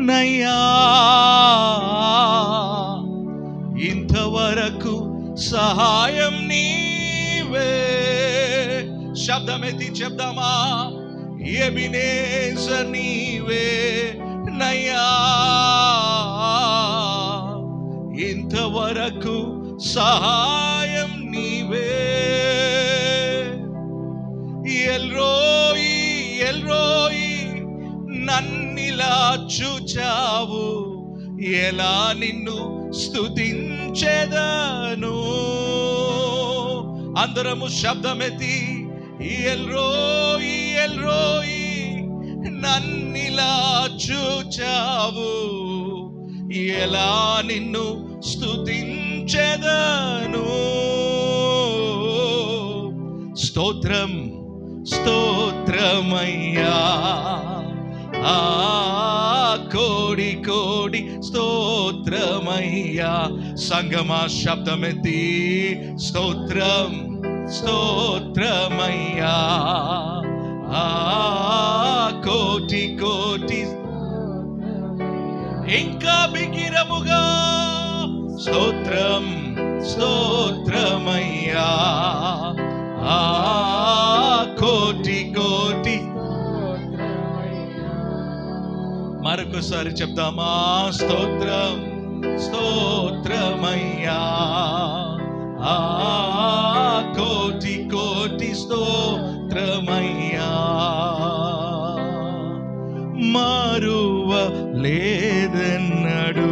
నయ్యా, ఇంతవరకు సహాయం నీవే. శబ్దమెత్తి చెప్దామా? ఎబినేజర్ నీవే నయ్యా, ఇంతవరకు సహాయం నీవే. ఎల్రోయి ఎల్రోయి నన్నిలా చూచావు, ఎలా నిన్ను స్తుతించెదను. అందరము శబ్దమెత్తి ఎల్రోయి ఎల్రోయి నన్నిలా చూచావు, ఎలా నిన్ను స్తుతించెదను. స్తోత్రం స్తోత్రమయ్యా, ఆ కోడి కోడి స్తోత్రమయ్యా. సంగమా శబ్దమెత్తి స్తోత్రం స్తోత్రమయ్యా, ఆ కోటి కోటి ఇంకా బిగిరముగా స్తోత్రం స్తోత్రమయ్యా, ఆ కోటి కోటి. మరొకసారి చెప్తామా? స్తోత్రం స్తోత్రమయ్యా, ఆ కోటి కోటి స్తోత్రమయ్యా. మారువ లేదన్నడు,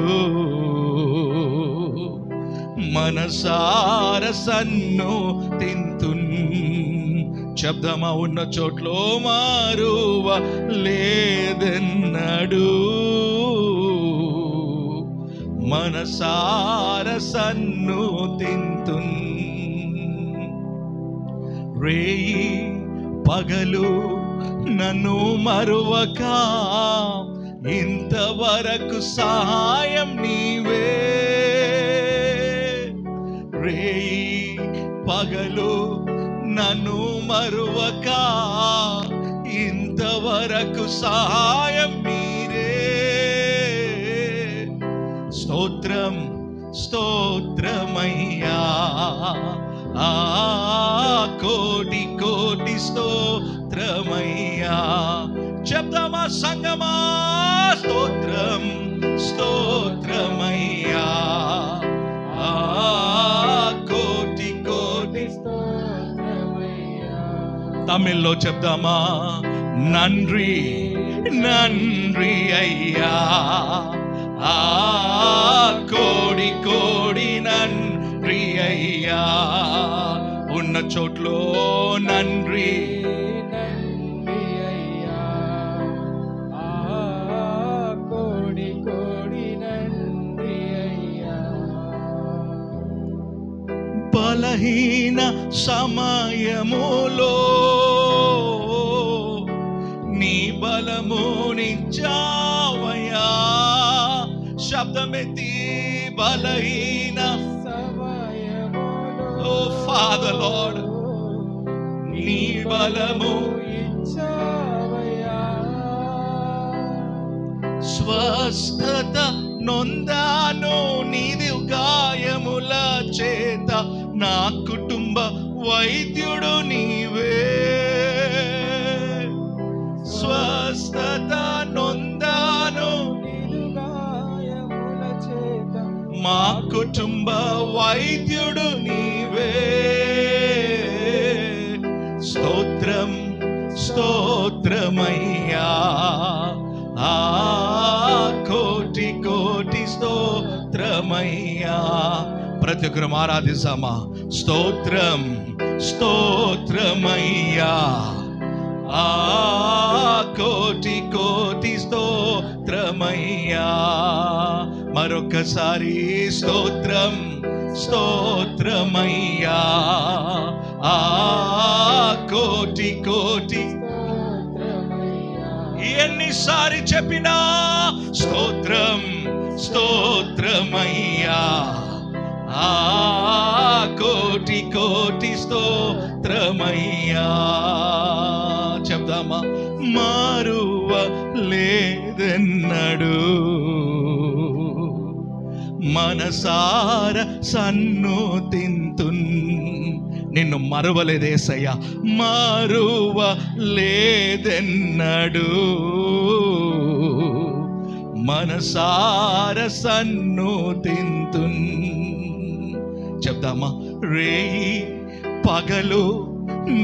మనసార సన్ను తింతున్. శబ్దమా ఉన్న చోట్లో మారువ లేదన్నడు, మనసార సన్ను తింతున్. రేయి పగలు నన్ను మరువక, ఇంతవరకు సహాయం నీవే. రేయి పగలు నన్ను మరువక, ఇంతవరకు సహాయం మీరే. స్తోత్రం స్తోత్రమయ్యా, ఆ కోటి కోటి స్తోత్రమయ్యా. చెప్తామా సంగమా? స్తోత్రం స్తోత్రమయ్యా, ఆ కోటి కోటి స్తోత్రమయ్యా. తమిళ్లో చెప్తామా? నండ్రి నండ్రి అయ్యా, ఆ కోడి కోడి నండ్రి అయ్యా. ఉన్న చోట్లో నండ్రి నండ్రి అయ్యా, ఆ కోడి కోడి నండ్రి అయ్యా. బలహీన సమయములో నీ బలమునిచ్చావయ్యా. శబ్దమెత్తి బలహీన సమయములో, ఓ ఫాదర్ లార్డ్, నీ బలము ఇచ్చావయ్యా. స్వస్థత నొందాను నీది గాయముల చేత, నా కుటుంబ వైద్యుడు నీవే. స్వస్థత నొందాను గాయముల చేత, మా కుటుంబ వైద్యుడు నీవే. స్తోత్రం స్తోత్రమయ్యా, ఆ కోటి కోటి స్తోత్రమయ్యా. ప్రతి ఒక్కరం ఆరాధిస్తామా? స్తోత్రం స్తోత్రమయ్యా, ఆ కోటి కోటి స్తోత్రమయ్యా. మరొకసారి స్తోత్రం స్తోత్రమయ్యా, ఆ కోటి కోటి. ఎన్నిసారి చెప్పినా స్తోత్రం స్తోత్రమయ్యా, ఆ కోటి కోటి స్తోత్రమయ్యా. చెప్దామా? మారువ లేదు లేదెన్నడు మనసార సన్నుతింతున్. నిన్ను మరువలేదేసయ్యా, మరువలేదెన్నడు మనసార సన్నుతింతున్. చెప్దామా? రేయి పగలు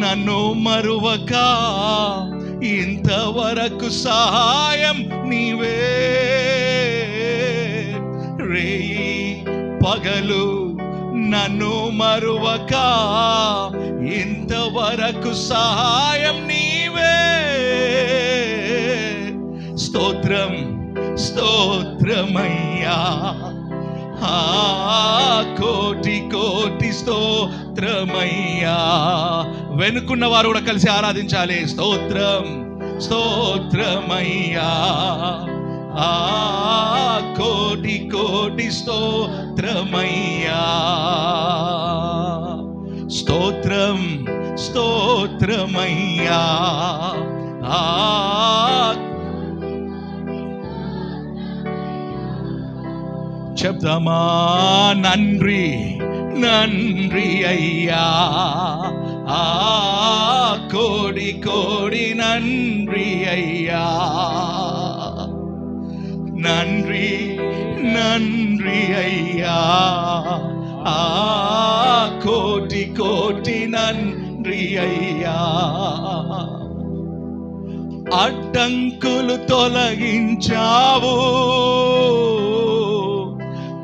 నన్ను మరువక ఇంతవరకు సహాయం నీవే. రేయి పగలు నన్ను మరువక ఇంతవరకు సహాయం నీవే. స్తోత్రం స్తోత్రమయ్యా, కోటి కోటి స్తోత్రమయ్యా. వెనుకున్న వారు కూడా కలిసి ఆరాధించాలి. స్తోత్రం స్తోత్రమయ్యా, కోటి కోటి స్తోత్రమయ్యా. స్తోత్రం స్తోత్రమయ్యా, చెప్దామా? నండ్రి నండ్రి అయ్యా, కోడి కోడి నండ్రి అయ్యా. నండ్రి నండ్రి అయ్యా, కోటి కోటి నండ్రి అయ్యా. అడ్డంకులు తొలగించావు,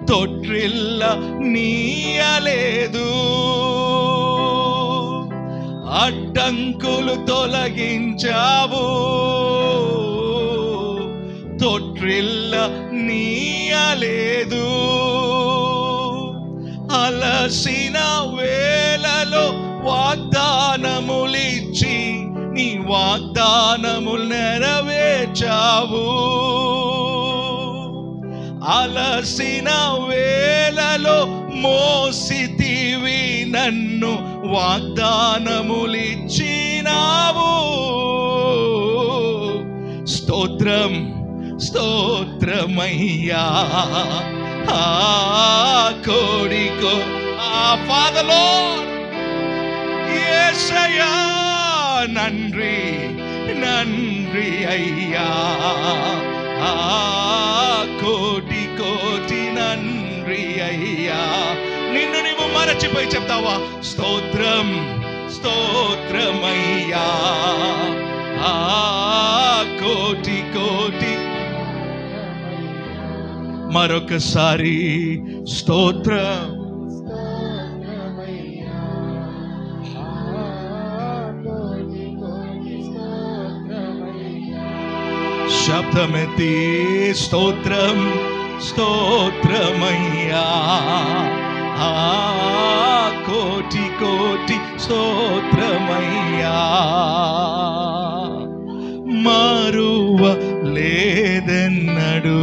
తొట్రిల్ల నీయలేదు. అడ్డంకులు తొలగించావు, తొట్రిల్ల నీయలేదు. అలసిన వేళలో వాగ్దానములిచ్చి నీ వాగ్దానములు నెరవేర్చావు. అలసిన వేళలో మోసితివి నన్ను, వాగ్దానములిచ్చినావు. స్తోత్రం స్తోత్రమయ్యా, కోడికో ఫాదర్ లార్డ్ యేసయ్యా. నండ్రి నండ్రి అయ్యా, కోటి కోటి నండ్రి అయ్యా. నిన్ను నీవు మరచిపోయి చెప్తావా? స్తోత్రం స్తోత్రమయ్యా, కోటి కోటి. మరొకసారి స్తోత్రం. శబ్దమెత్తి స్తోత్రం స్తోత్రమయ్యా, కోటి కోటి స్తోత్రమయ్యా. మరువ లేదెన్నడు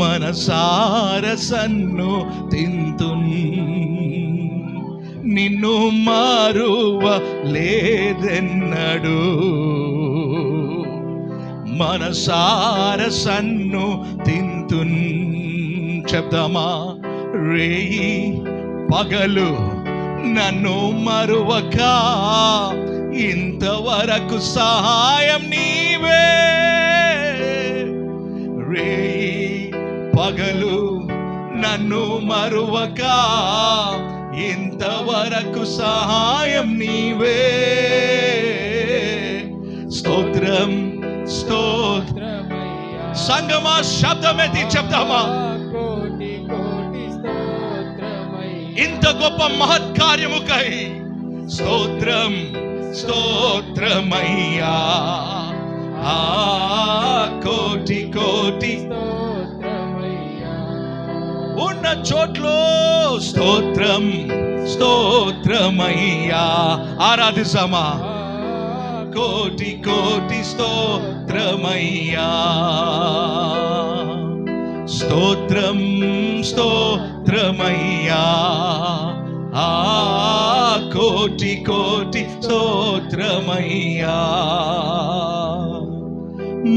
మనసార సన్ను తింతున్. నిన్ను మరువ లేదెన్నడు మనసార సన్ను తింతున్. చెప్దామా? రేయి పగలు నన్ను మరువక ఇంతవరకు సహాయం నీవే. రేయి పగలు నన్ను మరువక ఇంతవరకు సహాయం నీవే. స్తోత్రం స్తోత్రమయ్యా. సంగమా శబ్దమెత్తి చెప్తామా? కోటి కోటి స్తోత్రమయ్యా. ఇంత గొప్ప మహత్కార్యముకై స్తోత్రం స్తోత్రమయ్యా, కోటి కోటి స్తోత్రమయ్యా. ఉన్న చోట్లో స్తోత్రం స్తోత్రమయ్యా. ఆరాధిస్తామా? కోటి కోటి స్తోత్రమయ్యా. స్తోత్రం స్తోత్రమయ్యా, కోటి కోటి స్తోత్రమయ్యా.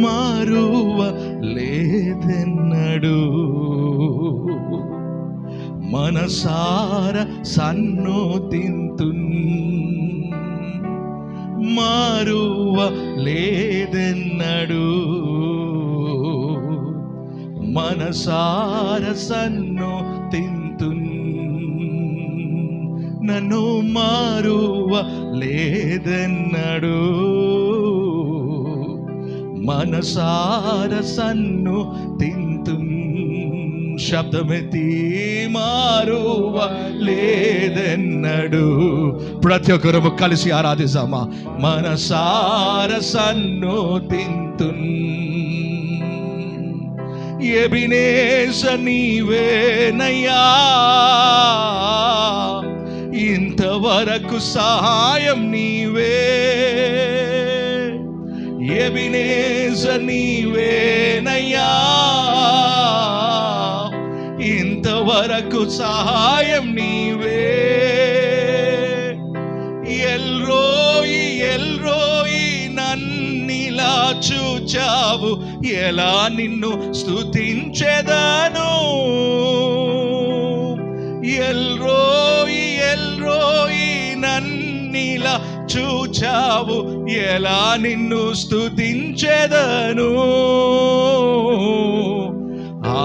మారువ లేదెన్నడు మనసార సన్నోతింతున్ మారువ లేదెన్నడు మనసార సన్నోతింతున్ నన్ను మారువ లేదెన్నడు మనసార సన్ను తింతున్ శబ్దమెత్తి మారువ లేదెన్నడు. ప్రతి ఒక్కరము కలిసి ఆరాధిస్తామా. మనసార సన్ను తింతున్ ఎబినేజ నీవేనయ్యా ఇంతవరకు సహాయం నీవే ఎబినేజ నీవేనయ్యా ఇంతవరకు సహాయం నీవే ఎల్రోయి ఎల్రోయి నన్నిలా చూచావు ఎలా నిన్ను స్తుతించెదను ఎల్రోయి ఎల్రోయి నన్నిలా చూచావు ఎలా నిన్ను స్తుతించెదను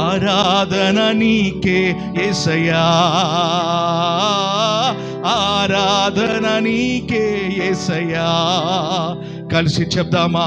ఆరాధన నీకే యేసయ్యా ఆరాధన నీకే యేసయ్యా. కలిసి చెప్దామా.